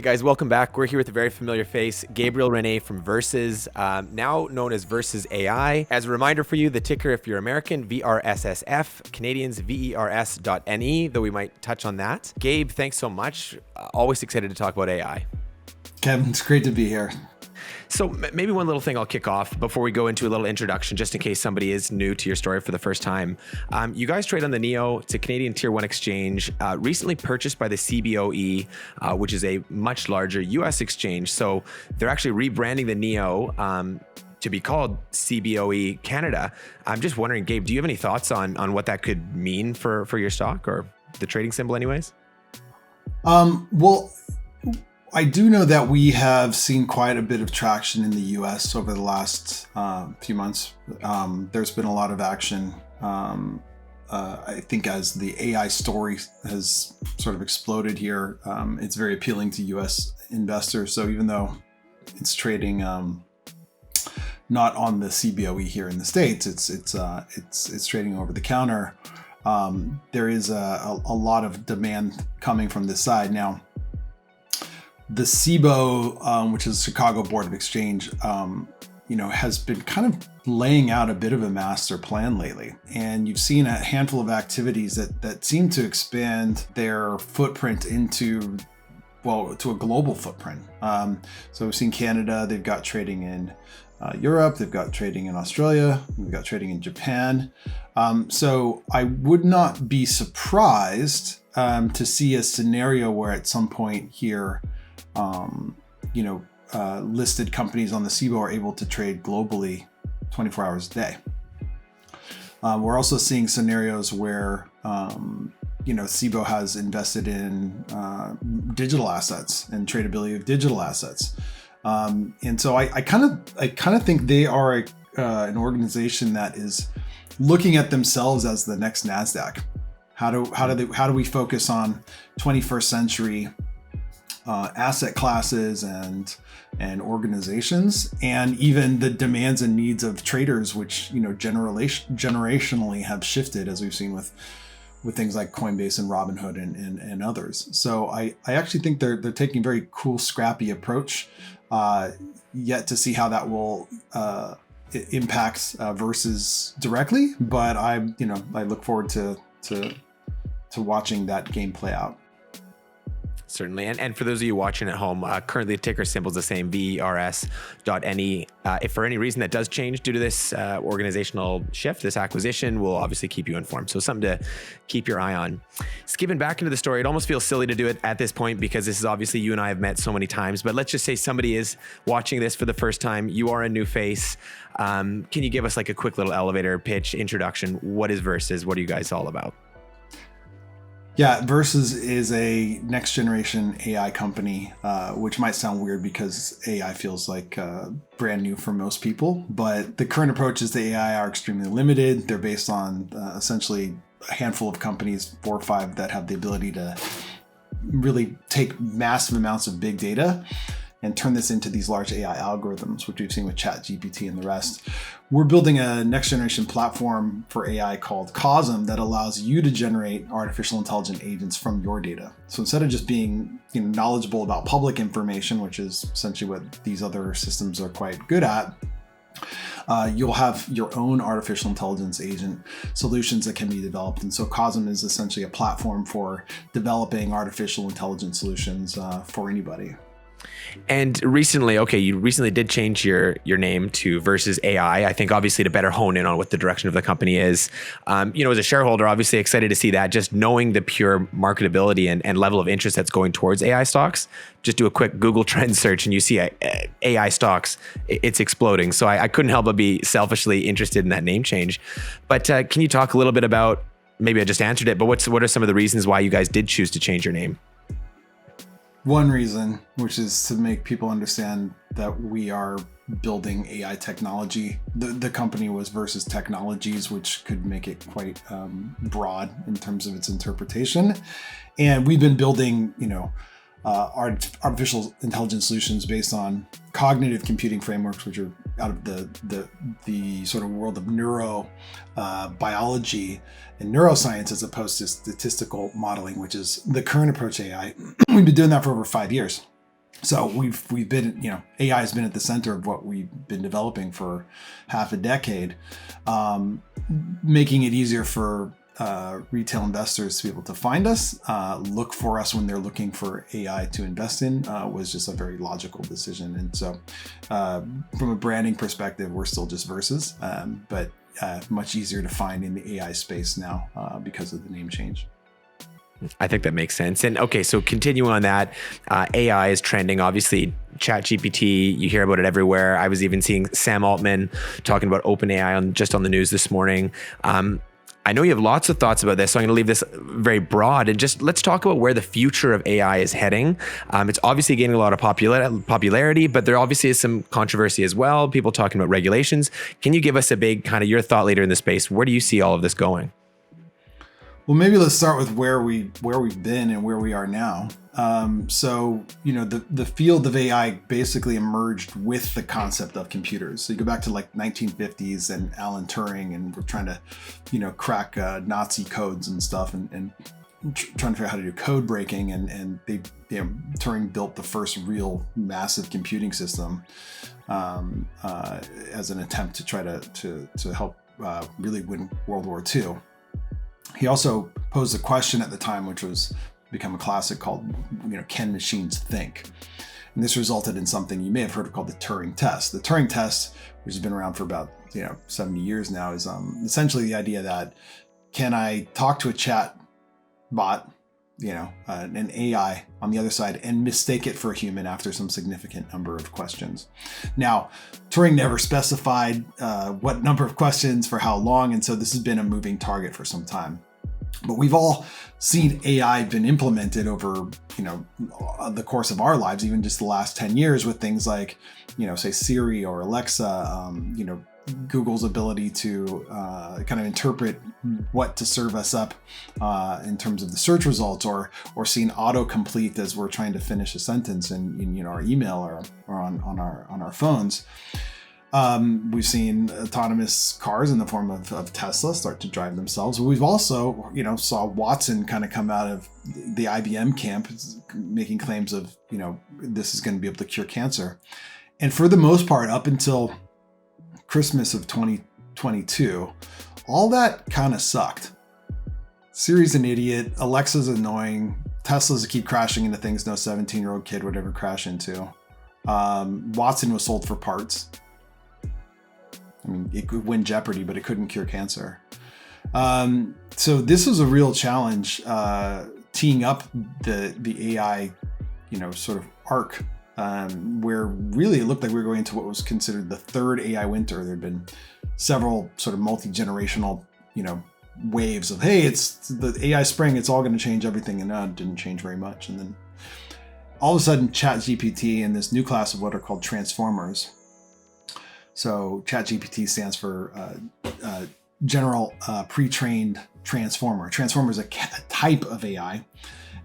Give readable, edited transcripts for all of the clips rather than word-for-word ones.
Guys, welcome back. We're here with a very familiar face, Gabriel Rene from Versus, now known as Versus AI. As a reminder for you, the ticker, if you're American, VRSSF, Canadians, VERS.NE, though we might touch on that. Gabe, thanks so much. Always excited to talk about AI. Kevin, it's great to be here. So maybe one little thing I'll kick off before we go into a little introduction, just in case somebody is new to your story for the first time. You guys trade on the NEO. It's a Canadian Tier 1 exchange, recently purchased by the CBOE, which is a much larger US exchange. So they're actually rebranding the NEO to be called CBOE Canada. I'm just wondering, Gabe, do you have any thoughts on what that could mean for your stock or the trading symbol anyways? Well, I do know that we have seen quite a bit of traction in the US over the last few months. There's been a lot of action. I think as the AI story has sort of exploded here, it's very appealing to US investors. So even though it's trading not on the CBOE here in the States, it's trading over the counter. There is a lot of demand coming from this side now. The CBOE, which is Chicago Board of Exchange, has been kind of laying out a bit of a master plan lately. And you've seen a handful of activities that seem to expand their footprint to a global footprint. So we've seen Canada, they've got trading in Europe, they've got trading in Australia, they've got trading in Japan. So I would not be surprised to see a scenario where at some point here, listed companies on the CBOE are able to trade globally 24 hours a day. We're also seeing scenarios where, CBOE has invested in digital assets and tradability of digital assets. And so I kind of think they are an organization that is looking at themselves as the next NASDAQ. How do we focus on 21st century asset classes and organizations, and even the demands and needs of traders, which generationally have shifted, as we've seen with things like Coinbase and Robinhood and others. So I actually think they're taking a very cool, scrappy approach. Yet to see how that will impact Versus directly, but I look forward to watching that game play out. Certainly. And for those of you watching at home, currently the ticker symbol is the same, VERS.NE. If for any reason that does change due to this organizational shift, this acquisition, we'll obviously keep you informed. So something to keep your eye on. Skipping back into the story, it almost feels silly to do it at this point because this is obviously you and I have met so many times, but let's just say somebody is watching this for the first time. You are a new face. Can you give us like a quick little elevator pitch introduction? What is Versus? What are you guys all about? Yeah, Versus is a next generation AI company, which might sound weird because AI feels like brand new for most people. But the current approaches to AI are extremely limited. They're based on essentially a handful of companies, 4 or 5, that have the ability to really take massive amounts of big data and turn this into these large AI algorithms, which we've seen with ChatGPT and the rest. We're building a next generation platform for AI called KOSM that allows you to generate artificial intelligent agents from your data. So instead of just being knowledgeable about public information, which is essentially what these other systems are quite good at, you'll have your own artificial intelligence agent solutions that can be developed. And so KOSM is essentially a platform for developing artificial intelligence solutions for anybody. And recently, you recently did change your name to Versus AI. I think obviously to better hone in on what the direction of the company is. As a shareholder, obviously excited to see that. Just knowing the pure marketability and level of interest that's going towards AI stocks. Just do a quick Google trend search and you see AI stocks. It's exploding. So I couldn't help but be selfishly interested in that name change. But can you talk a little bit about? Maybe I just answered it, but what are some of the reasons why you guys did choose to change your name? One reason, which is to make people understand that we are building AI technology. The company was Versus Technologies, which could make it quite broad in terms of its interpretation. And we've been building, artificial intelligence solutions based on cognitive computing frameworks, which are out of the sort of world of biology and neuroscience, as opposed to statistical modeling, which is the current approach to AI. We've been doing that for over 5 years. So we've been, AI has been at the center of what we've been developing for half a decade, making it easier for retail investors to be able to find us, look for us when they're looking for AI to invest in, was just a very logical decision. And so from a branding perspective, we're still just Versus, but much easier to find in the AI space now because of the name change. I think that makes sense. And okay, so continuing on that, AI is trending. Obviously, ChatGPT, you hear about it everywhere. I was even seeing Sam Altman talking about OpenAI just on the news this morning. I know you have lots of thoughts about this, so I'm going to leave this very broad and just let's talk about where the future of AI is heading. It's obviously gaining a lot of popularity, but there obviously is some controversy as well. People talking about regulations. Can you give us a big kind of your thought leader in the space? Where do you see all of this going? Well, maybe let's start with where we've been and where we are now. So, the field of AI basically emerged with the concept of computers. So you go back to like 1950s and Alan Turing, and we're trying to, crack Nazi codes and stuff, and trying to figure out how to do code breaking. And they, Turing built the first real massive computing system as an attempt to try to help really win World War II. He also posed a question at the time, which was become a classic, called, can machines think? And this resulted in something you may have heard of called the Turing test. The Turing test, which has been around for about 70 years now, is essentially the idea that can I talk to a chat bot, an AI on the other side, and mistake it for a human after some significant number of questions. Now, Turing never specified what number of questions for how long, and so this has been a moving target for some time. But we've all seen AI been implemented over, the course of our lives, even just the last 10 years, with things like, say Siri or Alexa, Google's ability to kind of interpret what to serve us up in terms of the search results, or seeing autocomplete as we're trying to finish a sentence in our email or on our phones. We've seen autonomous cars in the form of Tesla start to drive themselves. We've also, saw Watson kind of come out of the IBM camp making claims of, this is going to be able to cure cancer. And for the most part, up until Christmas of 2022, all that kind of sucked. Siri's an idiot. Alexa's annoying. Teslas keep crashing into things no 17-year-old kid would ever crash into. Watson was sold for parts. I mean, it could win Jeopardy, but it couldn't cure cancer. So this was a real challenge, teeing up the AI, sort of arc, where really it looked like we were going into what was considered the third AI winter. There'd been several sort of multi-generational, waves of, hey, it's the AI spring, it's all going to change everything, and it didn't change very much. And then all of a sudden, ChatGPT and this new class of what are called transformers. So ChatGPT stands for General Pre-trained Transformer. Transformer is a type of AI,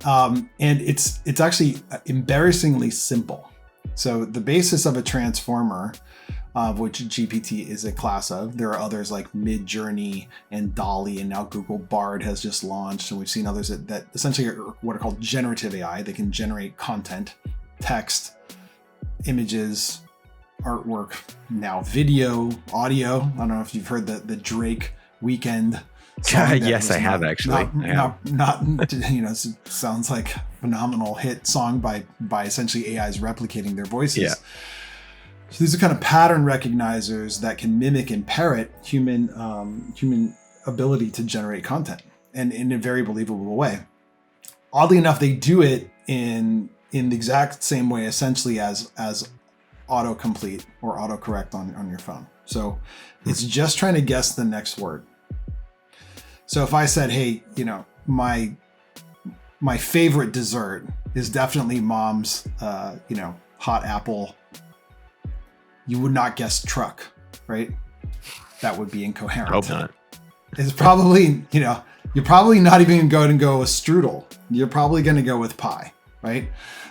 and it's actually embarrassingly simple. So the basis of a transformer, of which GPT is a class of, there are others like Midjourney and DALL-E, and now Google Bard has just launched, and we've seen others that essentially are what are called generative AI. They can generate content, text, images, artwork, now video, audio. I don't know if you've heard the Drake Weekend song. Yes, I have actually. Sounds like a phenomenal hit song by essentially AIs replicating their voices. Yeah. So these are kind of pattern recognizers that can mimic and parrot human ability to generate content, and in a very believable way. Oddly enough, they do it in the exact same way, essentially, as autocomplete or autocorrect on your phone. So it's just trying to guess the next word. So if I said, hey, my favorite dessert is definitely mom's, hot apple, you would not guess truck, right? That would be incoherent. Hope not. It's probably, you're probably not even going to go with strudel. You're probably going to go with pie, right?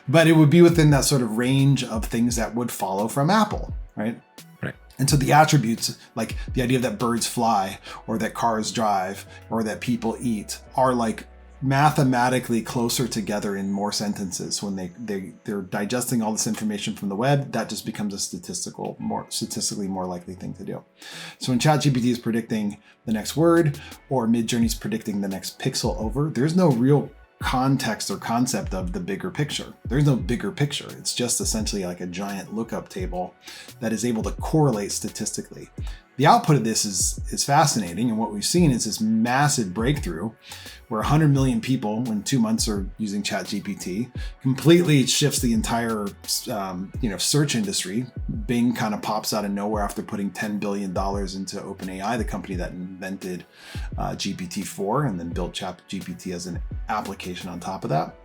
But it would be within that sort of range of things that would follow from Apple, right? Right. And so the attributes, like the idea that birds fly, or that cars drive, or that people eat, are like mathematically closer together in more sentences when they're digesting all this information from the web. That just becomes a statistically more likely thing to do. So when ChatGPT is predicting the next word, or Midjourney's predicting the next pixel over, there's no real context or concept of the bigger picture. There's no bigger picture. It's just essentially like a giant lookup table that is able to correlate statistically. The output of this is fascinating, and what we've seen is this massive breakthrough where 100 million people in 2 months are using ChatGPT. Completely shifts the entire search industry. Bing kind of pops out of nowhere after putting $10 billion into OpenAI, the company that invented GPT-4 and then built ChatGPT as an application on top of that.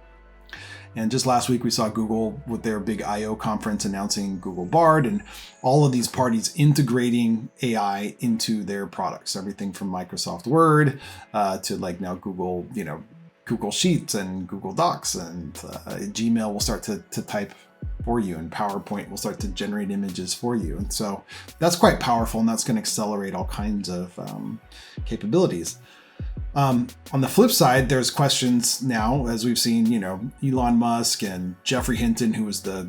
And just last week, we saw Google with their big I/O conference announcing Google Bard, and all of these parties integrating AI into their products. Everything from Microsoft Word to like now Google, Google Sheets and Google Docs, and Gmail will start to type for you, and PowerPoint will start to generate images for you. And so that's quite powerful, and that's going to accelerate all kinds of capabilities. On the flip side, there's questions now, as we've seen, Elon Musk and Jeffrey Hinton, who was the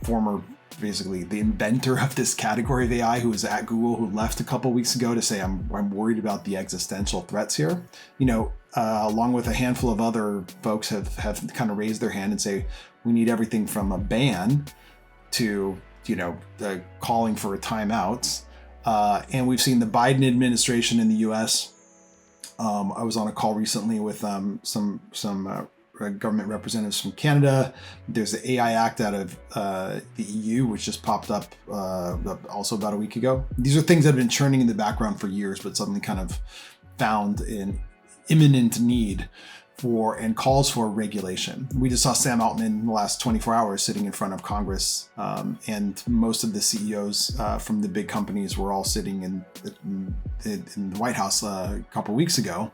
former, basically the inventor of this category of AI, who was at Google, who left a couple weeks ago to say, I'm worried about the existential threats here. Along with a handful of other folks have kind of raised their hand and say, we need everything from a ban to, calling for a timeout. And we've seen the Biden administration in the U.S. I was on a call recently with some government representatives from Canada. There's the AI Act out of the EU, which just popped up also about a week ago. These are things that have been churning in the background for years, but suddenly kind of found an imminent need for and calls for regulation. We just saw Sam Altman in the last 24 hours sitting in front of Congress, and most of the CEOs from the big companies were all sitting in the White House a couple weeks ago.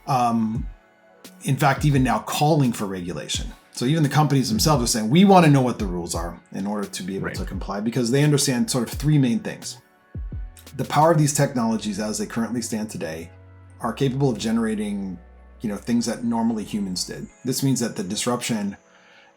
In fact, even now calling for regulation. So even the companies themselves are saying, we want to know what the rules are in order to be able to comply, because they understand sort of three main things. The power of these technologies as they currently stand today are capable of generating things that normally humans did. This means that the disruption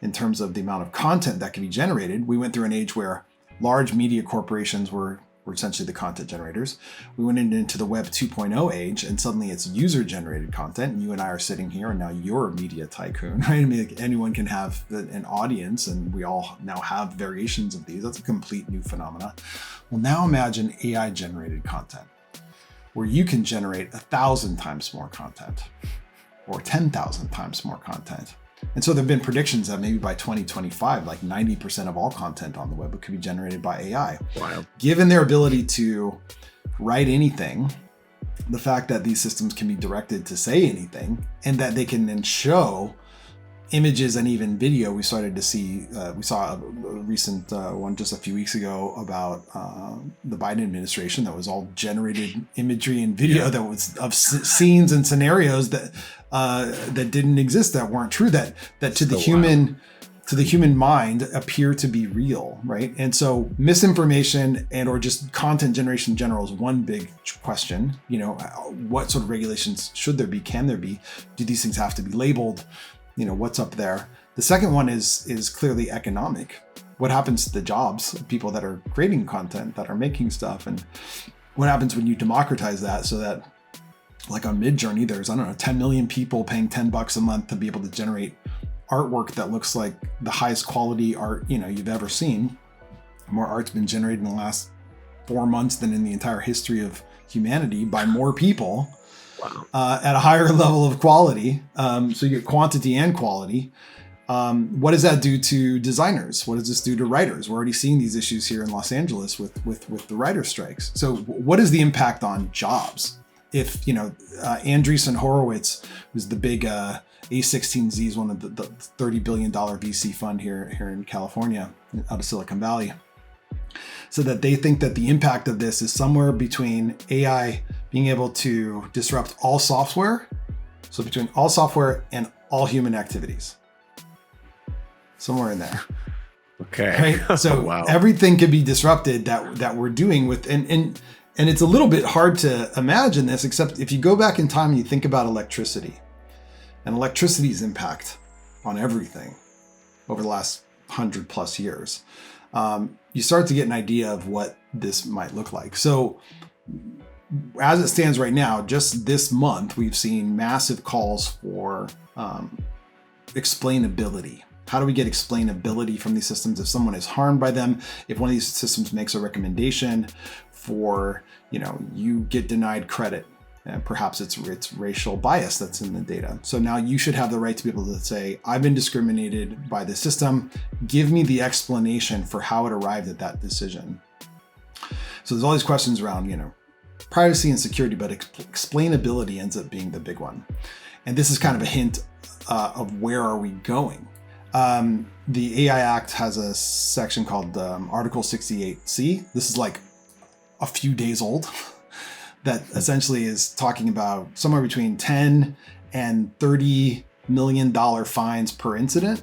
in terms of the amount of content that can be generated, we went through an age where large media corporations were essentially the content generators. We went into the Web 2.0 age, and suddenly it's user-generated content. And you and I are sitting here, and now you're a media tycoon, right? I mean, like, anyone can have an audience, and we all now have variations of these. That's a complete new phenomena. Well, now imagine AI-generated content, where you can generate 1,000 times more content, or 10,000 times more content. And so there have been predictions that maybe by 2025, like 90% of all content on the web could be generated by AI. Wow. Given their ability to write anything, the fact that these systems can be directed to say anything, and that they can then show images and even video. We started to see, we saw a recent one just a few weeks ago about the Biden administration that was all generated imagery and video that was of scenes and scenarios that didn't exist, that weren't true, that to the human mind appear to be real, right? And so misinformation and or just content generation in general is one big question. What sort of regulations should there be? Can there be? Do these things have to be labeled? What's up there? The second one is clearly economic. What happens to the jobs of people that are creating content, that are making stuff? And what happens when you democratize that so that, like on Midjourney, there's, 10 million people paying $10 a month to be able to generate artwork that looks like the highest quality art, you've ever seen. More art's been generated in the last 4 months than in the entire history of humanity by more people. Wow. At a higher level of quality. So you get quantity and quality. What does that do to designers? What does this do to writers? We're already seeing these issues here in Los Angeles with the writer strikes. So what is the impact on jobs? If, Andreessen Horowitz was the big A16Z, is one of the $30 billion VC fund here in California, out of Silicon Valley. So that they think that the impact of this is somewhere between AI being able to disrupt all software, so between all software and all human activities. Somewhere in there. Okay. Right? So wow. Everything could be disrupted that we're doing with, and And it's a little bit hard to imagine this, except if you go back in time and you think about electricity and electricity's impact on everything over the last 100+ years, you start to get an idea of what this might look like. So as it stands right now, just this month, we've seen massive calls for explainability. How do we get explainability from these systems if someone is harmed by them? If one of these systems makes a recommendation for, you get denied credit, and perhaps it's racial bias that's in the data. So now you should have the right to be able to say, I've been discriminated by the system. Give me the explanation for how it arrived at that decision. So there's all these questions around, privacy and security, but explainability ends up being the big one. And this is kind of a hint of where are we going. The AI Act has a section called Article 68C. This is like a few days old that essentially is talking about somewhere between 10 and $30 million fines per incident,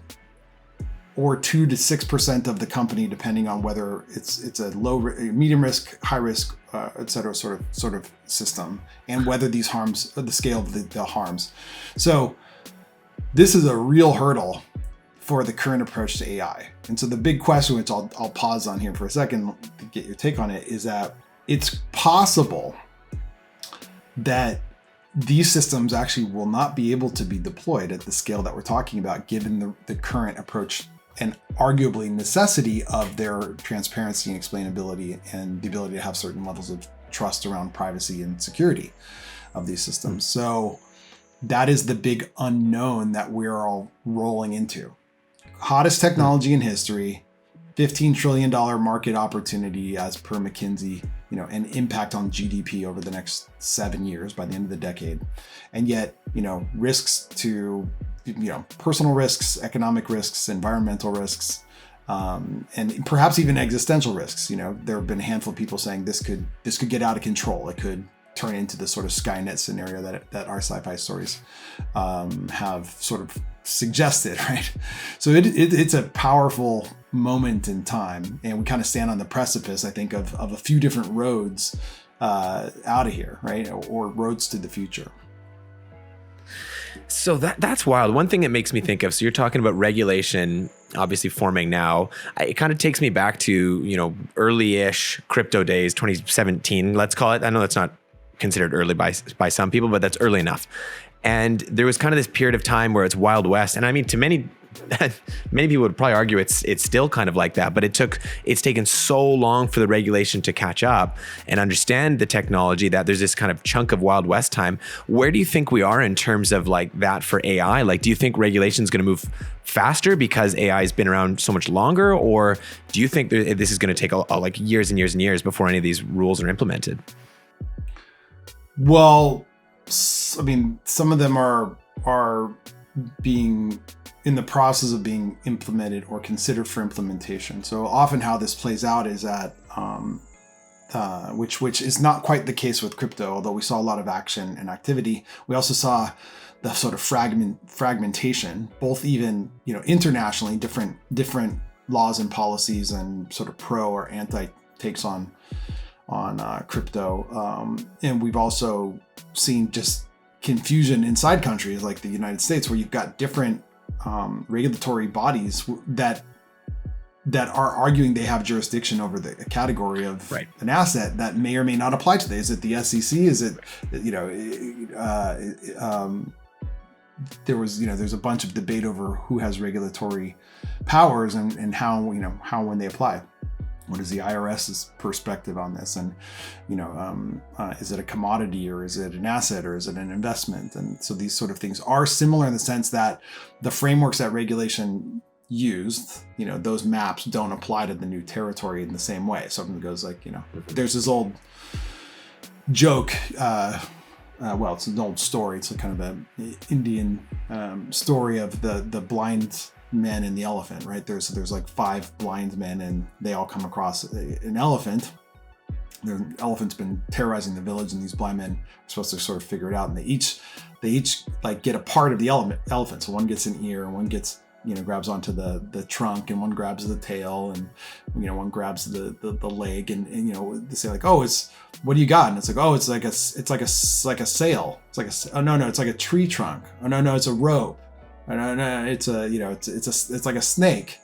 or 2 to 6% of the company, depending on whether it's a medium risk, high risk, et cetera, sort of system, and whether these harms, the scale of the harms. So this is a real hurdle for the current approach to AI. And so the big question, which I'll pause on here for a second to get your take on it, is that it's possible that these systems actually will not be able to be deployed at the scale that we're talking about, given the current approach and arguably necessity of their transparency and explainability and the ability to have certain levels of trust around privacy and security of these systems. So that is the big unknown that we're all rolling into. Hottest technology in history, $15 trillion market opportunity as per McKinsey, an impact on GDP over the next 7 years by the end of the decade. And yet, risks to, personal risks, economic risks, environmental risks, and perhaps even existential risks. There have been a handful of people saying this could get out of control. It could turn into the sort of Skynet scenario that our sci-fi stories have sort of suggested, right? So it's a powerful moment in time, and we kind of stand on the precipice, I think, of a few different roads out of here, right? Or roads to the future. So that's wild. One thing it makes me think of, so you're talking about regulation obviously forming now. It kind of takes me back to, early-ish crypto days, 2017, let's call it. I know that's not considered early by some people, but that's early enough. And there was kind of this period of time where it's Wild West. And I mean, to many people would probably argue it's still kind of like that, but it's taken so long for the regulation to catch up and understand the technology that there's this kind of chunk of Wild West time. Where do you think we are in terms of like that for AI? Like, do you think regulation is going to move faster because AI has been around so much longer? Or do you think this is going to take like years and years and years before any of these rules are implemented? Well, I mean, some of them are being in the process of being implemented or considered for implementation. So often how this plays out is that, which is not quite the case with crypto, although we saw a lot of action and activity. We also saw the sort of fragmentation, both even, internationally, different laws and policies and sort of pro or anti takes on crypto. And we've also seen just confusion inside countries like the United States, where you've got different regulatory bodies that are arguing they have jurisdiction over the category of an asset that may or may not apply to them. Is it the SEC? Is it, there's a bunch of debate over who has regulatory powers and how when they apply. What is the IRS's perspective on this? And, is it a commodity, or is it an asset, or is it an investment? And so these sort of things are similar in the sense that the frameworks that regulation used, those maps don't apply to the new territory in the same way. Something goes like, there's this old joke, it's an old story. It's a kind of an Indian story of the blind men and the elephant, right? There's like 5 blind men, and they all come across an elephant. The elephant's been terrorizing the village, and these blind men are supposed to sort of figure it out. And they each like get a part of the elephant. So one gets an ear, and one gets grabs onto the trunk, and one grabs the tail, and one grabs the leg, and they say like, oh, it's, what do you got? And it's like, oh, it's like a sail. It's like oh no, it's like a tree trunk. Oh no, it's a rope. Oh no, it's a it's like a snake.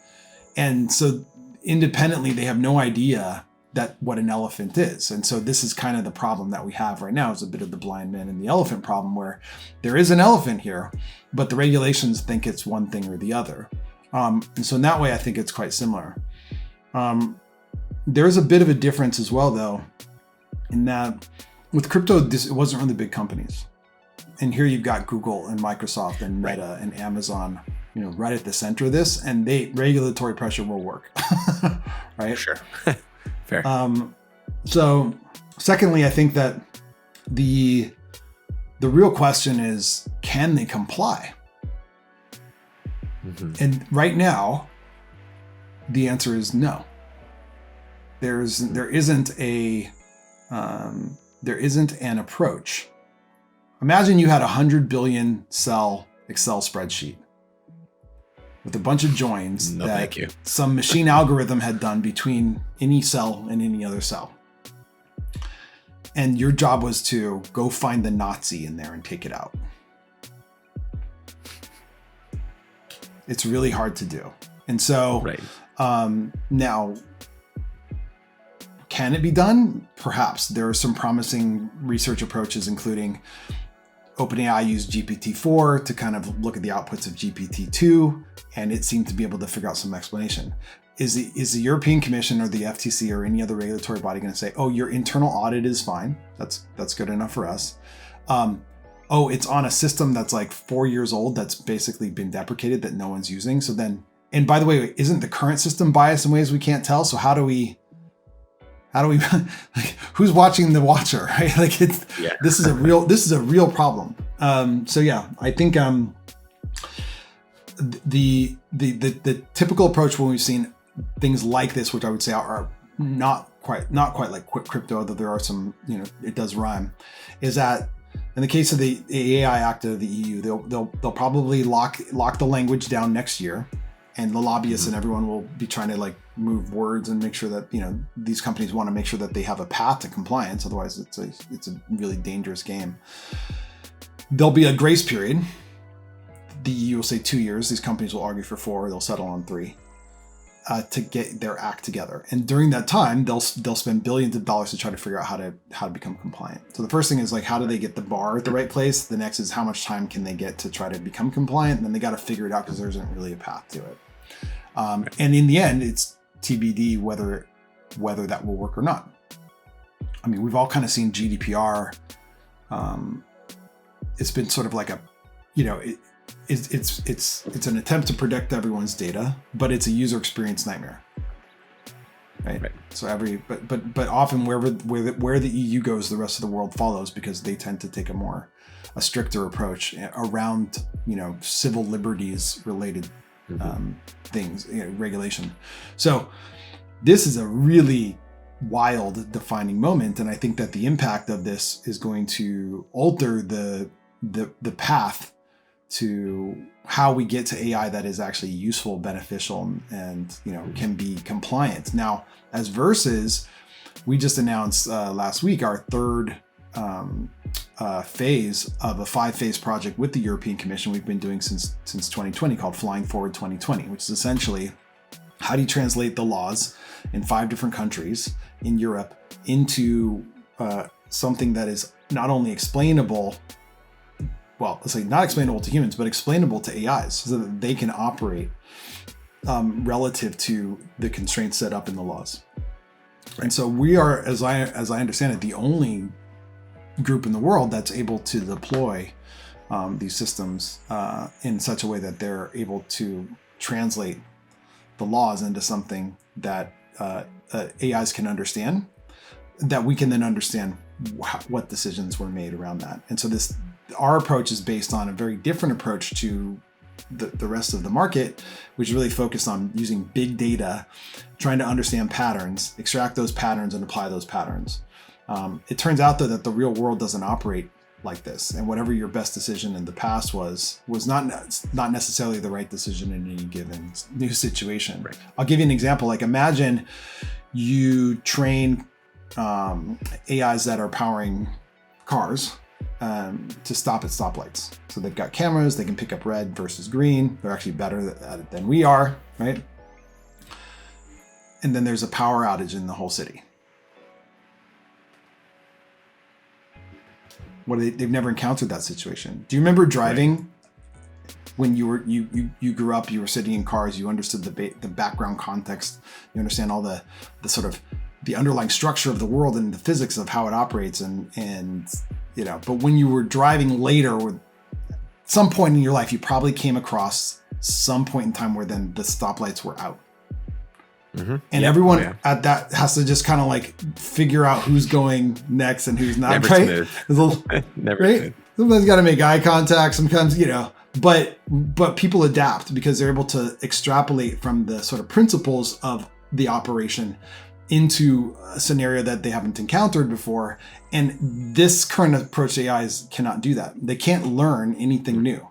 And so independently, they have no idea that what an elephant is. And so this is kind of the problem that we have right now, is a bit of the blind man and the elephant problem, where there is an elephant here, but the regulations think it's one thing or the other. And so in that way, I think it's quite similar. There's a bit of a difference as well, though, in that with crypto, it wasn't really big companies. And here you've got Google and Microsoft and Meta and Amazon, right at the center of this, and regulatory pressure will work, right? Sure. Fair. So secondly, I think that the real question is, can they comply? Mm-hmm. And right now, the answer is no. There isn't an approach. Imagine you had 100 billion cell Excel spreadsheet with a bunch of joins that some machine algorithm had done between any cell and any other cell. And your job was to go find the Nazi in there and take it out. It's really hard to do. And so now, can it be done? Perhaps. There are some promising research approaches, including OpenAI used GPT-4 to kind of look at the outputs of GPT-2, and it seemed to be able to figure out some explanation. Is the European Commission or the FTC or any other regulatory body going to say, oh, your internal audit is fine, that's good enough for us? Oh, it's on a system that's like 4 years old, that's basically been deprecated, that no one's using. So then, and by the way, isn't the current system biased in ways we can't tell? So how do we like, who's watching the watcher, right? Like this is a real problem. So yeah, I think the typical approach when we've seen things like this, which I would say are not quite like crypto, although there are some, it does rhyme, is that in the case of the AI Act of the EU, they'll probably lock the language down next year, and the lobbyists and everyone will be trying to like move words and make sure that these companies want to make sure that they have a path to compliance. Otherwise, it's a really dangerous game. There'll be a grace period. The EU will say 2 years. These companies will argue for 4. They'll settle on 3 to get their act together. And during that time, they'll spend billions of dollars to try to figure out how to become compliant. So the first thing is like, how do they get the bar at the right place? The next is how much time can they get to try to become compliant? And then they got to figure it out, because there isn't really a path to it. And in the end, it's TBD whether that will work or not. I mean, we've all kind of seen GDPR. It's been sort of like it's an attempt to protect everyone's data, but it's a user experience nightmare. Right. So but often where the EU goes, the rest of the world follows, because they tend to take a stricter approach around civil liberties related things, regulation. So this is a really wild defining moment, and I think that the impact of this is going to alter the path to how we get to AI that is actually useful, beneficial, and can be compliant. Now, as Versus, we just announced last week our third phase of a 5-phase project with the European Commission we've been doing since 2020, called Flying Forward 2020, which is essentially, how do you translate the laws in 5 different countries in Europe into something that is not only explainable, well, let's say not explainable to humans, but explainable to AIs, so that they can operate relative to the constraints set up in the laws. Right. And so we are, as I understand it, the only group in the world that's able to deploy these systems in such a way that they're able to translate the laws into something that AIs can understand, that we can then understand what decisions were made around that. And so our approach is based on a very different approach to the rest of the market, which is really focused on using big data, trying to understand patterns, extract those patterns, and apply those patterns. It turns out, though, that the real world doesn't operate like this, and whatever your best decision in the past was not necessarily the right decision in any given new situation. Right. I'll give you an example. Like, imagine you train AIs that are powering cars to stop at stoplights. So they've got cameras, they can pick up red versus green. They're actually better at it than we are, right? And then there's a power outage in the whole city. They've never encountered that situation. Do you remember driving when you grew up? You were sitting in cars. You understood the background context. You understand all the sort of the underlying structure of the world and the physics of how it operates. And you know, but when you were driving later, or some point in your life, you probably came across some point in time where then the stoplights were out. Mm-hmm. And everyone at that has to just kind of like figure out who's going next and who's not. Never right? smooth. Never right? smooth. Sometimes you got to make eye contact. Sometimes, you know, but people adapt because they're able to extrapolate from the sort of principles of the operation into a scenario that they haven't encountered before. And this current approach to AIs cannot do that. They can't learn anything new.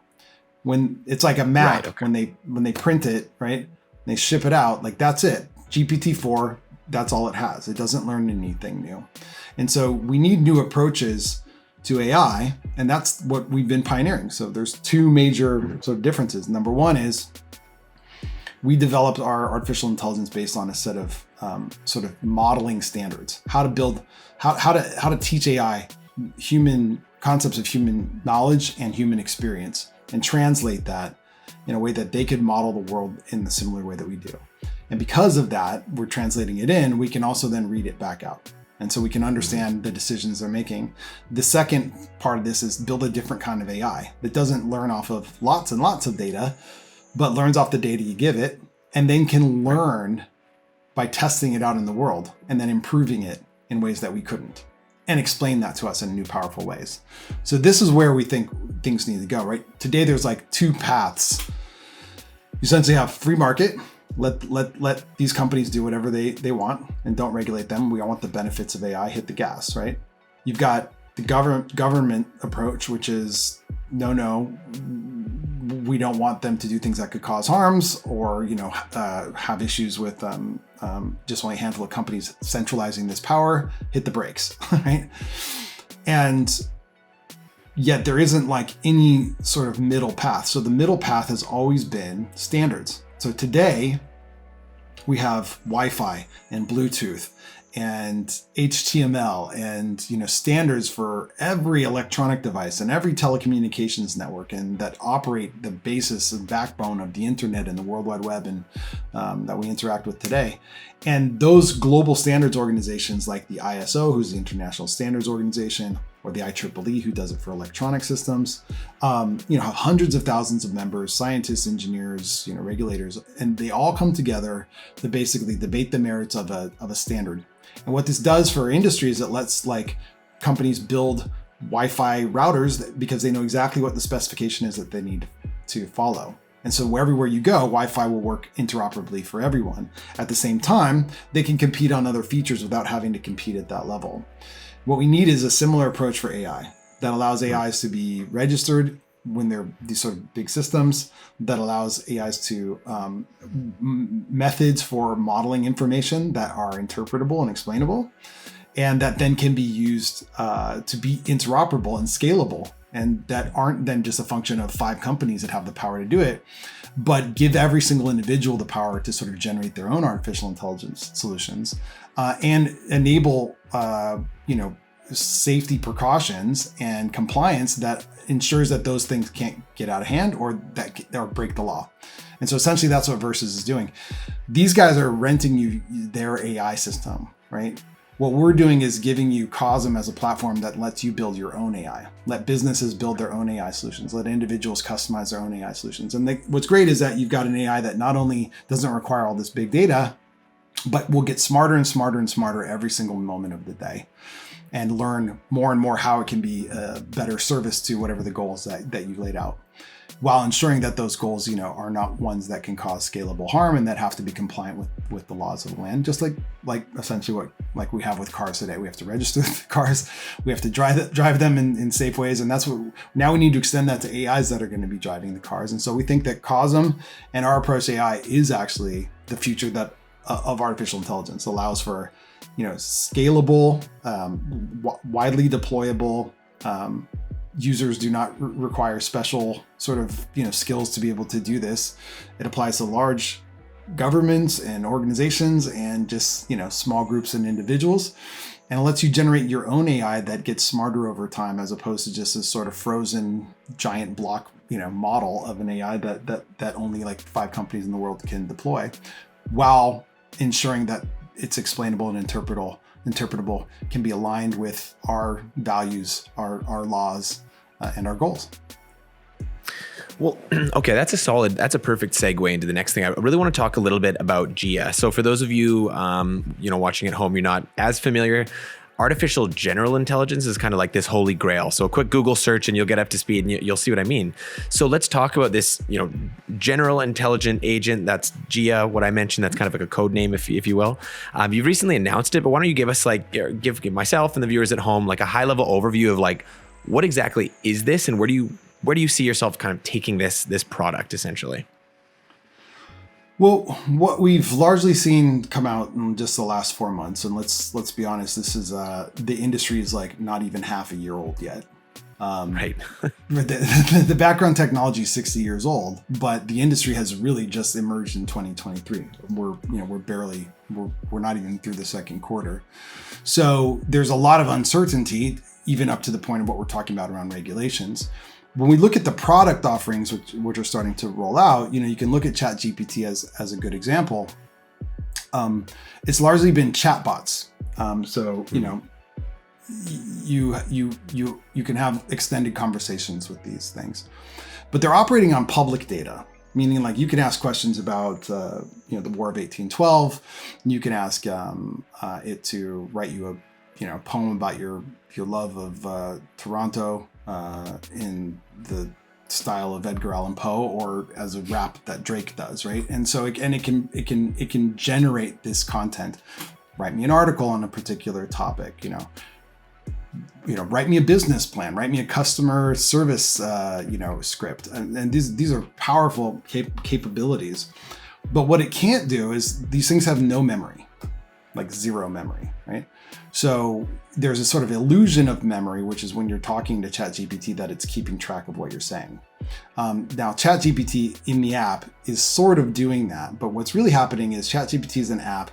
When it's like a map, when they print it, right? They ship it out, like that's it. GPT-4, that's all it has. It doesn't learn anything new. And so we need new approaches to AI, and that's what we've been pioneering. So there's two major sort of differences. Number one is we developed our artificial intelligence based on a set of sort of modeling standards, how to build, how to teach AI human concepts of human knowledge and human experience, and translate that in a way that they could model the world in the similar way that we do. And because of that, we're translating it in, we can also then read it back out. And so we can understand the decisions they're making. The second part of this is build a different kind of AI that doesn't learn off of lots and lots of data, but learns off the data you give it, and then can learn by testing it out in the world and then improving it in ways that we couldn't, and explain that to us in new, powerful ways. So this is where we think things need to go, right? Today, there's like two paths. You essentially have free market. Let these companies do whatever they want and don't regulate them. We all want the benefits of AI, hit the gas, right? You've got the government approach, which is no, we don't want them to do things that could cause harms, or have issues with just only a handful of companies centralizing this power. Hit the brakes, right? And yet there isn't like any sort of middle path. So the middle path has always been standards. So today we have Wi-Fi and Bluetooth and HTML and standards for every electronic device and every telecommunications network, and that operate the basis and backbone of the internet and the World Wide Web and that we interact with today. And those global standards organizations like the ISO, who's the International Standards Organization, or the IEEE, who does it for electronic systems, have hundreds of thousands of members, scientists, engineers, regulators, and they all come together to basically debate the merits of a standard. And what this does for industry is it lets companies build Wi-Fi routers because they know exactly what the specification is that they need to follow. And so everywhere you go, Wi-Fi will work interoperably for everyone. At the same time, they can compete on other features without having to compete at that level. What we need is a similar approach for AI that allows AIs to be registered when they're these sort of big systems, that allows AIs to methods for modeling information that are interpretable and explainable, and that then can be used to be interoperable and scalable, and that aren't then just a function of 5 companies that have the power to do it, but give every single individual the power to sort of generate their own artificial intelligence solutions, and enable safety precautions and compliance that ensures that those things can't get out of hand or break the law. And so essentially that's what Versus is doing. These guys are renting you their AI system, right? What we're doing is giving you KOSM as a platform that lets you build your own AI. Let businesses build their own AI solutions. Let individuals customize their own AI solutions. And what's great is that you've got an AI that not only doesn't require all this big data, but will get smarter and smarter and smarter every single moment of the day, and learn more and more how it can be a better service to whatever the goals that you laid out. while ensuring that those goals, are not ones that can cause scalable harm and that have to be compliant with the laws of the land. Just like essentially what we have with cars today. We have to register the cars, we have to drive them in safe ways, and that's what now we need to extend that to AIs that are going to be driving the cars. And so we think that KOSM and our approach to AI is actually the future that of artificial intelligence. Allows for scalable, widely deployable. Users do not require special sort of skills to be able to do this. It applies to large governments and organizations and just small groups and individuals, and it lets you generate your own AI that gets smarter over time, as opposed to just this sort of frozen giant block model of an AI that only like 5 companies in the world can deploy, while ensuring that it's explainable and interpretable, can be aligned with our values, our laws, and our goals. Well, okay, that's a perfect segue into the next thing. I really want to talk a little bit about GIA. So for those of you, watching at home, you're not as familiar. Artificial general intelligence is kind of like this holy grail. So a quick Google search and you'll get up to speed and you'll see what I mean. So let's talk about this, general intelligent agent. That's GIA, what I mentioned. That's kind of like a code name, if you will. You've recently announced it, but why don't you give us give myself and the viewers at home like a high level overview of like what exactly is this and where do you see yourself kind of taking this product essentially? Well, what we've largely seen come out in just the last 4 months, and let's be honest, this is the industry is like not even half a year old yet. Right. the background technology is 60 years old, but the industry has really just emerged in 2023. We're not even through the second quarter, so there's a lot of uncertainty, even up to the point of what we're talking about around regulations. When we look at the product offerings, which are starting to roll out, you can look at ChatGPT as a good example. It's largely been chatbots. So you can have extended conversations with these things, but they're operating on public data, meaning like you can ask questions about the War of 1812. You can ask it to write you a poem about your love of Toronto. In the style of Edgar Allan Poe, or as a rap that Drake does, right? And so it can generate this content. Write me an article on a particular topic, write me a business plan, write me a customer service script, and these are powerful capabilities. But what it can't do is these things have no memory, like zero memory, right? So there's a sort of illusion of memory, which is when you're talking to ChatGPT that it's keeping track of what you're saying. Now, ChatGPT in the app is sort of doing that, but what's really happening is ChatGPT is an app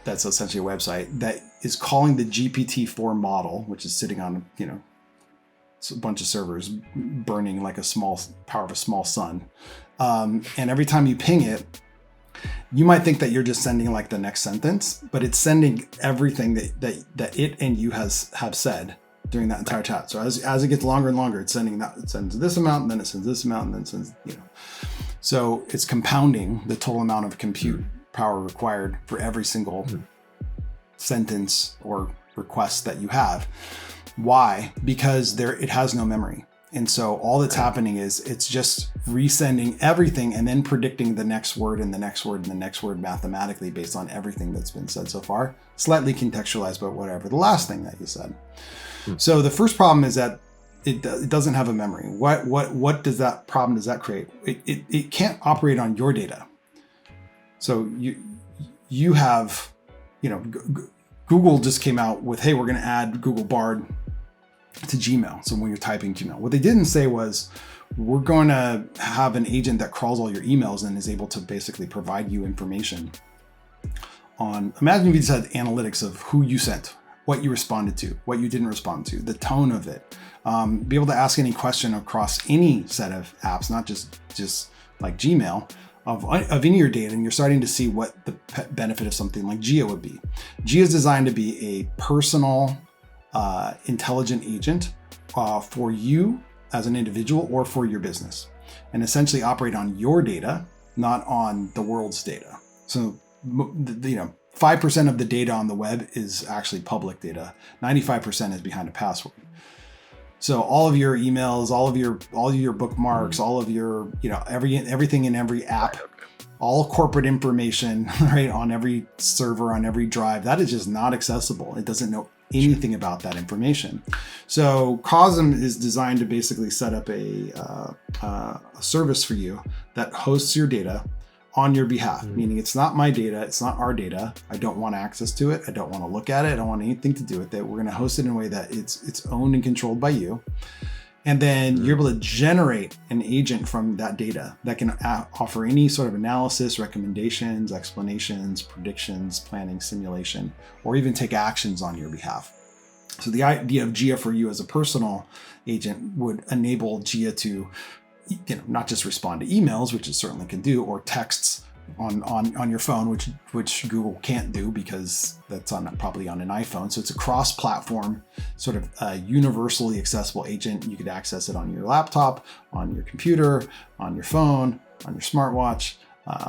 that's essentially a website that is calling the GPT-4 model, which is sitting on a bunch of servers burning like power of a small sun. And every time you ping it, you might think that you're just sending like the next sentence, but it's sending everything that it and you have said during that entire chat. So as it gets longer and longer, it's sending that. It sends this amount, and then it sends this amount, and then it sends, So it's compounding the total amount of compute power required for every single sentence or request that you have. Why? Because it has no memory. And so all that's happening is it's just resending everything and then predicting the next word and the next word and the next word mathematically based on everything that's been said so far, slightly contextualized by whatever the last thing that you said. So the first problem is that it doesn't have a memory. What does that create? It can't operate on your data. So you have, Google just came out with, hey, we're going to add Google Bard to Gmail. So when you're typing Gmail, what they didn't say was, we're going to have an agent that crawls all your emails and is able to basically provide you information on, imagine if you just had analytics of who you sent, what you responded to, what you didn't respond to, the tone of it, be able to ask any question across any set of apps, not just like Gmail, of any of your data, and you're starting to see what the benefit of something like GIA would be. GIA is designed to be a personal, intelligent agent for you as an individual or for your business, and essentially operate on your data, not on the world's data. So, 5% of the data on the web is actually public data. 95% is behind a password. So all of your emails, all of your bookmarks, all of your, everything in every app, all corporate information, right, on every server, on every drive, that is just not accessible. It doesn't know anything about that information. So KOSM is designed to basically set up a service for you that hosts your data on your behalf, meaning it's not my data, it's not our data. I don't want access to it. I don't want to look at it. I don't want anything to do with it. We're going to host it in a way that it's owned and controlled by you. And then you're able to generate an agent from that data that can offer any sort of analysis, recommendations, explanations, predictions, planning, simulation, or even take actions on your behalf. So the idea of Gia for you as a personal agent would enable Gia to, not just respond to emails, which it certainly can do, or texts on your phone, which Google can't do because that's probably on an iPhone. So it's a cross-platform, sort of universally accessible agent. You could access it on your laptop, on your computer, on your phone, on your smartwatch,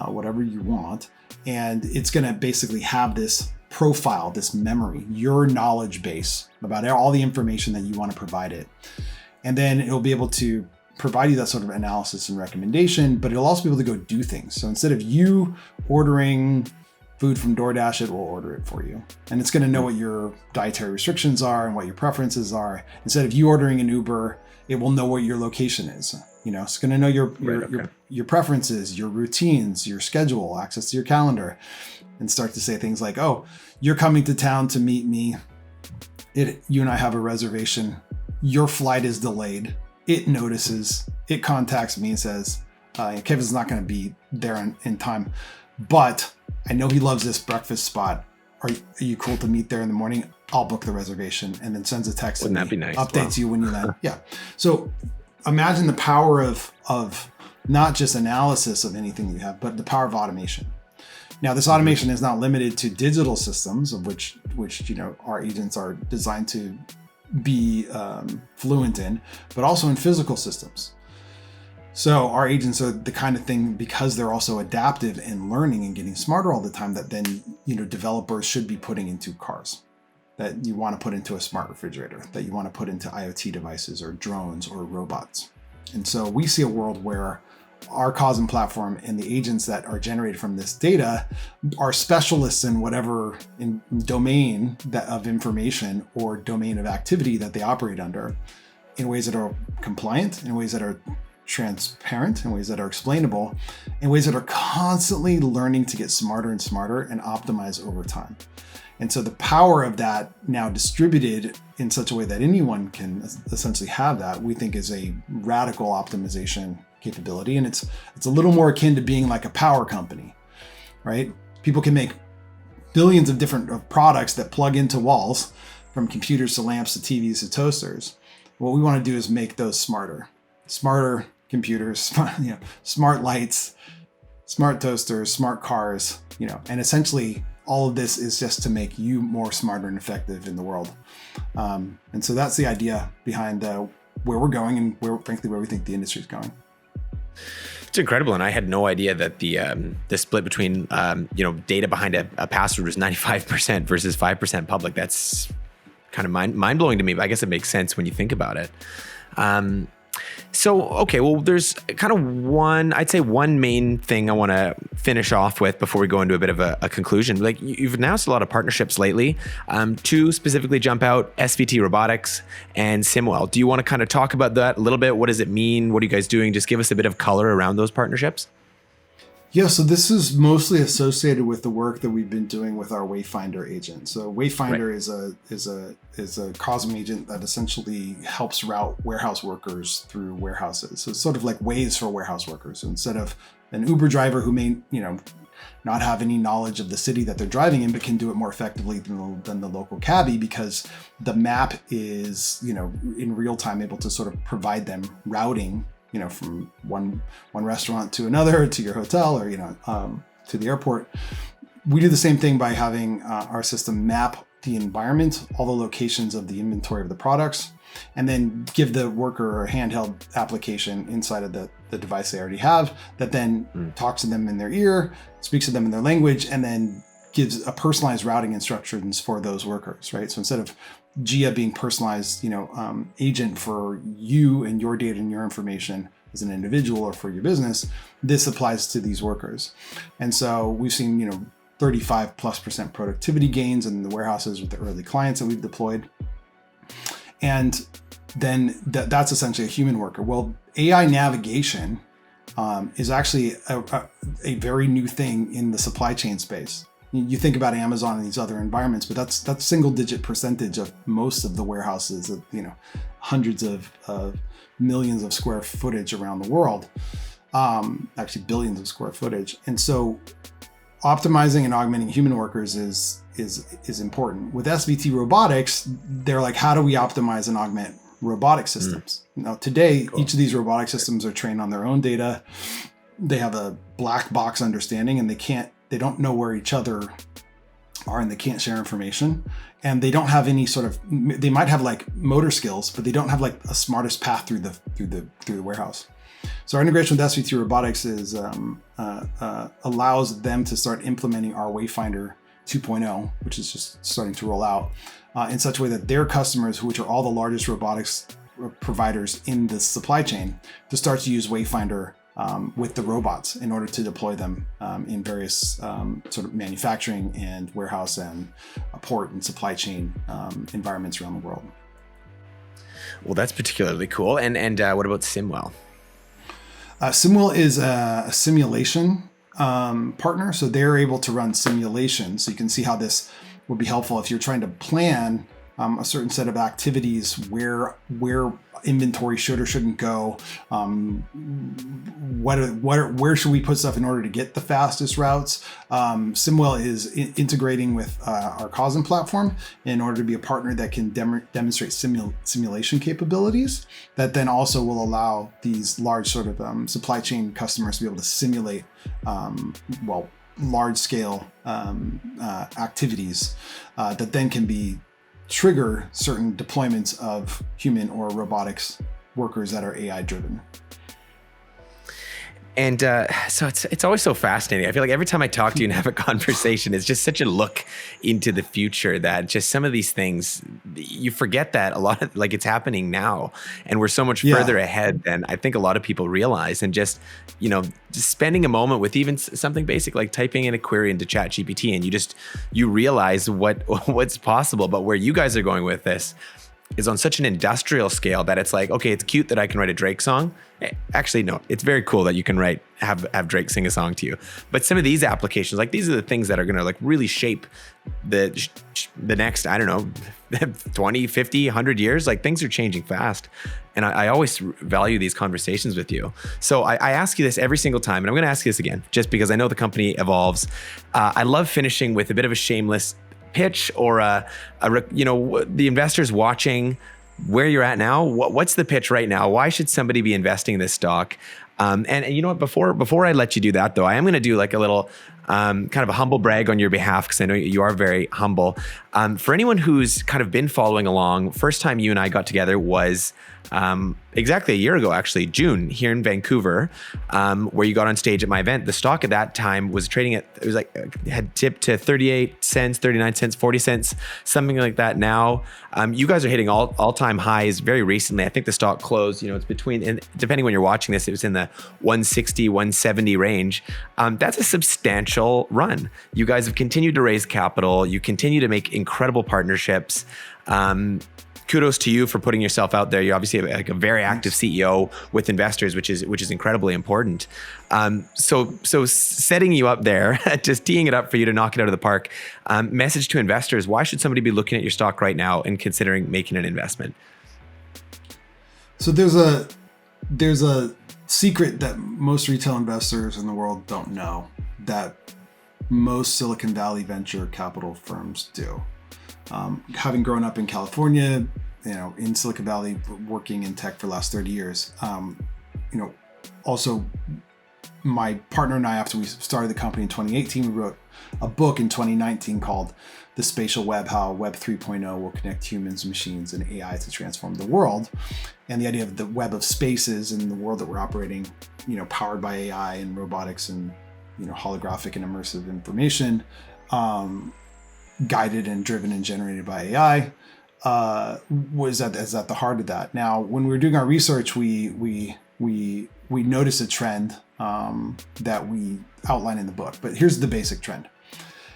whatever you want. And it's going to basically have this profile, this memory, your knowledge base about all the information that you want to provide it. And then it'll be able to provide you that sort of analysis and recommendation, but it'll also be able to go do things. So instead of you ordering food from DoorDash, it will order it for you. And it's going to know what your dietary restrictions are and what your preferences are. Instead of you ordering an Uber, it will know what your location is. It's going to know your preferences, your routines, your schedule, access to your calendar, and start to say things like, oh, you're coming to town to meet me. You and I have a reservation. Your flight is delayed. It notices, it contacts me and says, Kevin's not going to be there in time, but I know he loves this breakfast spot. Are you cool to meet there in the morning? I'll book the reservation, and then sends a text. Wouldn't that be nice? Updates you when you land. Yeah. So imagine the power of not just analysis of anything you have, but the power of automation. Now, this automation is not limited to digital systems, of which our agents are designed to be fluent in, but also in physical systems. So our agents are the kind of thing, because they're also adaptive and learning and getting smarter all the time, that then developers should be putting into cars, that you want to put into a smart refrigerator, that you want to put into IoT devices or drones or robots. And so we see a world where our KOSM platform and the agents that are generated from this data are specialists in whatever domain of information or domain of activity that they operate under, in ways that are compliant, in ways that are transparent, in ways that are explainable, in ways that are constantly learning to get smarter and smarter and optimize over time. And so the power of that now distributed in such a way that anyone can essentially have that, we think is a radical optimization capability. And it's a little more akin to being like a power company, right? People can make billions of different products that plug into walls, from computers to lamps to TVs to toasters. What we want to do is make those smarter computers, smart lights, smart toasters, smart cars, and essentially all of this is just to make you more smarter and effective in the world. And so that's the idea behind where we're going and where we think the industry is going. It's incredible, and I had no idea that the split between data behind a password was 95% versus 5% public. That's kind of mind blowing to me, but I guess it makes sense when you think about it. So, okay, well, there's kind of one main thing I want to finish off with before we go into a bit of a conclusion. Like, you've announced a lot of partnerships lately. Two specifically jump out: SVT Robotics and Simwell. Do you want to kind of talk about that a little bit? What does it mean? What are you guys doing? Just give us a bit of color around those partnerships. Yeah, so this is mostly associated with the work that we've been doing with our Wayfinder agent. So Wayfinder is a KOSM agent that essentially helps route warehouse workers through warehouses. So it's sort of like Waze for warehouse workers. So instead of an Uber driver who may not have any knowledge of the city that they're driving in, but can do it more effectively than the local cabbie, because the map is in real time able to sort of provide them routing, from one restaurant to another, to your hotel, or to the airport. We do the same thing by having our system map the environment, all the locations of the inventory of the products, and then give the worker a handheld application inside of the device they already have that then talks to them in their ear, speaks to them in their language, and then gives a personalized routing instructions for those workers, right? So instead of Gia being personalized, agent for you and your data and your information as an individual or for your business, this applies to these workers. And so we've seen, 35+% productivity gains in the warehouses with the early clients that we've deployed. And then that's essentially a human worker. Well, AI navigation is actually a very new thing in the supply chain space. You think about Amazon and these other environments, but that's single-digit percentage of most of the warehouses of hundreds of millions of square footage around the world, actually billions of square footage. And so, optimizing and augmenting human workers is important. With SVT Robotics, they're like, how do we optimize and augment robotic systems? Now, today, each of these robotic systems are trained on their own data. They have a black box understanding, and they don't know where each other are, and they can't share information. And they don't have any they might have like motor skills, but they don't have like a smartest path through the warehouse. So our integration with SVT Robotics allows them to start implementing our Wayfinder 2.0, which is just starting to roll out in such a way that their customers, which are all the largest robotics providers in the supply chain, to start to use Wayfinder with the robots in order to deploy them in various sort of manufacturing and warehouse and port and supply chain environments around the world. Well, that's particularly cool. And what about Simwell? Simwell is a simulation partner, so they're able to run simulations. So you can see how this would be helpful if you're trying to plan a certain set of activities where inventory should or shouldn't go. Where should we put stuff in order to get the fastest routes? Simwell is integrating with our KOSM platform in order to be a partner that can demonstrate simulation capabilities that then also will allow these large sort of supply chain customers to be able to simulate large scale activities that then can trigger certain deployments of human or robotics workers that are AI driven. And so it's always so fascinating. I feel like every time I talk to you and have a conversation, it's just such a look into the future that just some of these things, you forget that a lot of it's happening now. And we're so much further ahead than I think a lot of people realize. And just spending a moment with even something basic like typing in a query into ChatGPT, and you realize what's possible. But where you guys are going with this is on such an industrial scale that it's like, okay, it's cute that I can write a Drake song. Actually, no, it's very cool that you can have Drake sing a song to you. But some of these applications, these are the things that are going to really shape the next, I don't know, 20, 50, 100 years. Things are changing fast. And I always value these conversations with you. So I ask you this every single time, and I'm going to ask you this again, just because I know the company evolves. I love finishing with a bit of a shameless pitch or the investors watching where you're at now. What's the pitch right now? Why should somebody be investing in this stock? And you know what? Before I let you do that, though, I am going to do a little kind of a humble brag on your behalf, because I know you are very humble. For anyone who's kind of been following along, first time you and I got together was exactly a year ago, actually, June, here in Vancouver, where you got on stage at my event. The stock at that time was trading at, had tipped to 38 cents, 39 cents, 40 cents, something like that. Now, you guys are hitting all-time highs very recently. I think the stock closed, it's between, and depending when you're watching this, it was in the 160, 170 range. That's a substantial run. You guys have continued to raise capital. You continue to make incredible partnerships. Kudos to you for putting yourself out there. You're obviously a very active CEO with investors, which is incredibly important. So setting you up there, just teeing it up for you to knock it out of the park. Message to investors: why should somebody be looking at your stock right now and considering making an investment? So there's a secret that most retail investors in the world don't know, that most Silicon Valley venture capital firms do. Having grown up in California, in Silicon Valley, working in tech for the last 30 years, also my partner and I, after we started the company in 2018, we wrote a book in 2019 called The Spatial Web: How Web 3.0 Will Connect Humans, Machines, and AI to Transform the World. And the idea of the web of spaces in the world that we're operating, powered by AI and robotics and, holographic and immersive information, guided and driven and generated by AI. is at the heart of that. Now, when we were doing our research, we noticed a trend that we outline in the book. But here's the basic trend.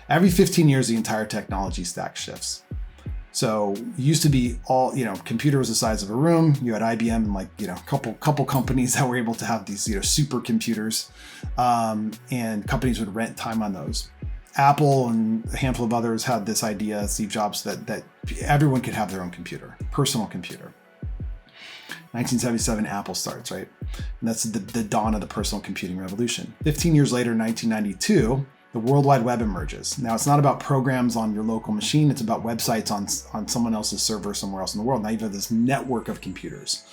Every 15 years, the entire technology stack shifts. So it used to be all, computer was the size of a room. You had IBM and a couple companies that were able to have these, supercomputers, and companies would rent time on those. Apple and a handful of others had this idea, Steve Jobs, that everyone could have their own computer, personal computer. 1977, Apple starts, right? And that's the dawn of the personal computing revolution. 15 years later, 1992, the World Wide Web emerges. Now, it's not about programs on your local machine. It's about websites on someone else's server somewhere else in the world. Now you have this network of computers.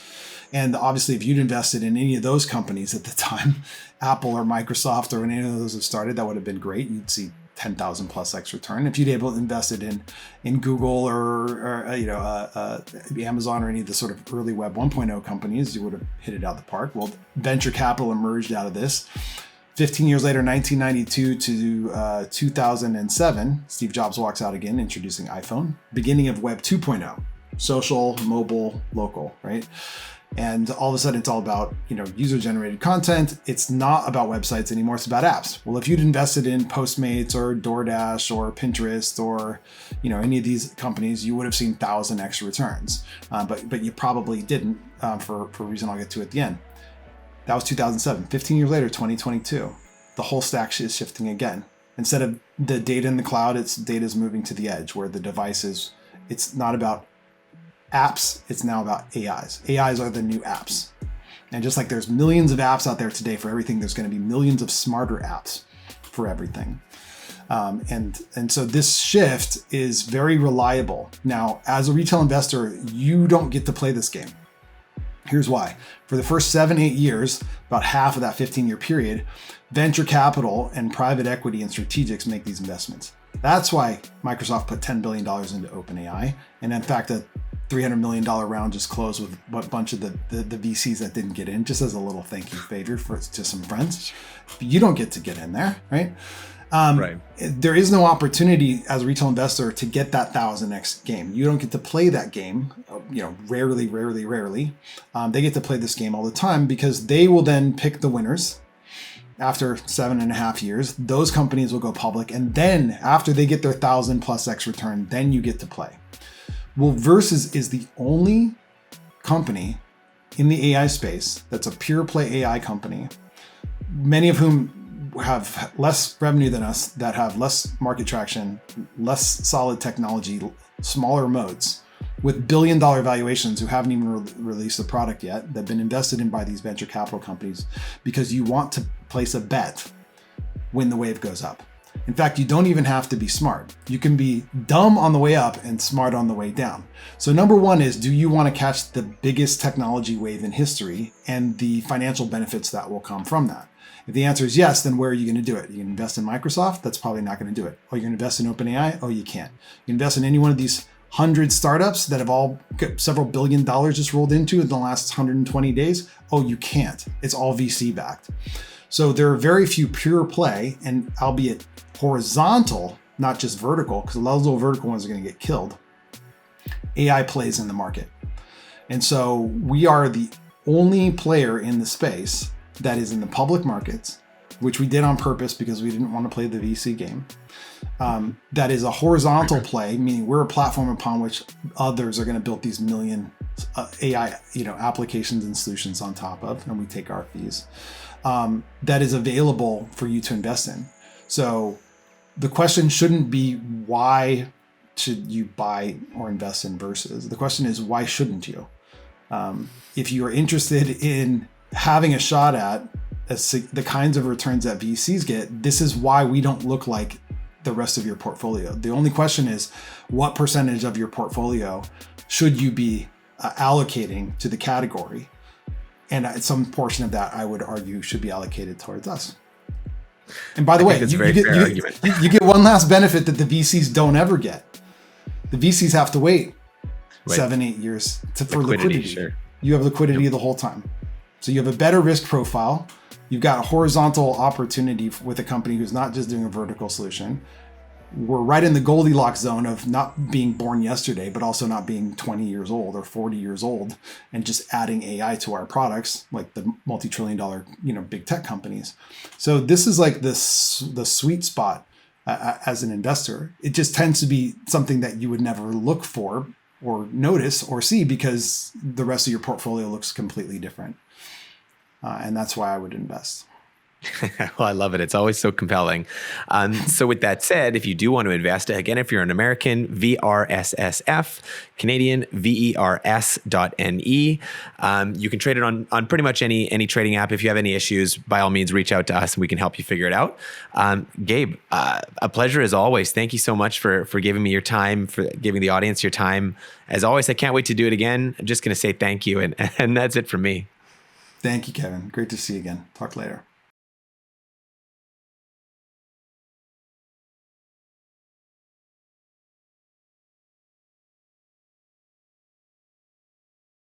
And obviously, if you'd invested in any of those companies at the time, Apple or Microsoft or any of those have started, that would have been great. You'd see 10,000 plus X return. If you'd able invested in Google or Amazon or any of the sort of early Web 1.0 companies, you would have hit it out the park. Well, venture capital emerged out of this. 15 years later, 1992 to 2007, Steve Jobs walks out again, introducing iPhone. Beginning of Web 2.0, social, mobile, local, right? And all of a sudden, it's all about user-generated content. It's not about websites anymore. It's about apps. Well, if you'd invested in Postmates or DoorDash or Pinterest or any of these companies, you would have seen 1,000x returns. But you probably didn't for a reason I'll get to at the end. That was 2007. 15 years later, 2022, the whole stack is shifting again. Instead of the data in the cloud, data is moving to the edge where the device is. It's not about apps, it's now about AIs. AIs are the new apps. And just like there's millions of apps out there today for everything, there's going to be millions of smarter apps for everything. And so this shift is very reliable. Now, as a retail investor, you don't get to play this game. Here's why. For the first 7-8 years, about half of that 15-year period, venture capital and private equity and strategics make these investments. That's why Microsoft put $10 billion into OpenAI. And in fact, a $300 million round just closed with a bunch of the VCs that didn't get in, just as a little thank you favor to some friends. But you don't get to get in there, right? Right. There is no opportunity as a retail investor to get that 1,000x game. You don't get to play that game, rarely. They get to play this game all the time because they will then pick the winners. After 7.5 years, those companies will go public. And then after they get their 1,000 plus X return, then you get to play. Well, Versus is the only company in the AI space that's a pure play AI company, many of whom have less revenue than us, that have less market traction, less solid technology, smaller moats, with billion-dollar valuations who haven't even released the product yet, that have been invested in by these venture capital companies because you want to place a bet when the wave goes up. In fact, you don't even have to be smart. You can be dumb on the way up and smart on the way down. So number one is, do you want to catch the biggest technology wave in history and the financial benefits that will come from that? If the answer is yes, then where are you going to do it? You can invest in Microsoft? That's probably not going to do it. Oh, you're going to invest in OpenAI? Oh, you can't. You invest in any one of these 100 startups that have all got several $1 billion just rolled into in the last 120 days? Oh, you can't. It's all VC backed. So there are very few pure play, and albeit horizontal, not just vertical, because a lot of those little vertical ones are going to get killed, AI plays in the market. And so we are the only player in the space that is in the public markets, which we did on purpose because we didn't want to play the VC game. That is a horizontal play, meaning we're a platform upon which others are going to build these million AI, applications and solutions on top of, and we take our fees. That is available for you to invest in. So the question shouldn't be why should you buy or invest in Versus. The question is why shouldn't you? If you are interested in having a shot at the kinds of returns that VCs get, this is why we don't look like the rest of your portfolio. The only question is, what percentage of your portfolio should you be allocating to the category? And some portion of that, I would argue, should be allocated towards us. And by the way, you get one last benefit that the VCs don't ever get. The VCs have to wait 7-8 years for liquidity. Sure. You have liquidity the whole time. So you have a better risk profile. You've got a horizontal opportunity with a company who's not just doing a vertical solution. we're right in the Goldilocks zone of not being born yesterday, but also not being 20 years old or 40 years old, and just adding AI to our products, like the multi-trillion-dollar, big tech companies. So this is like the sweet spot as an investor. It just tends to be something that you would never look for or notice or see because the rest of your portfolio looks completely different. And that's why I would invest. Well, I love it. It's always so compelling. So with that said, if you do want to invest, again, if you're an American, VRSSF, Canadian, VERS.NE. You can trade it on pretty much any trading app. If you have any issues, by all means, reach out to us and we can help you figure it out. Gabe, a pleasure as always. Thank you so much for giving me your time, for giving the audience your time. As always, I can't wait to do it again. I'm just going to say thank you. And that's it from me. Thank you, Kevin. Great to see you again. Talk later.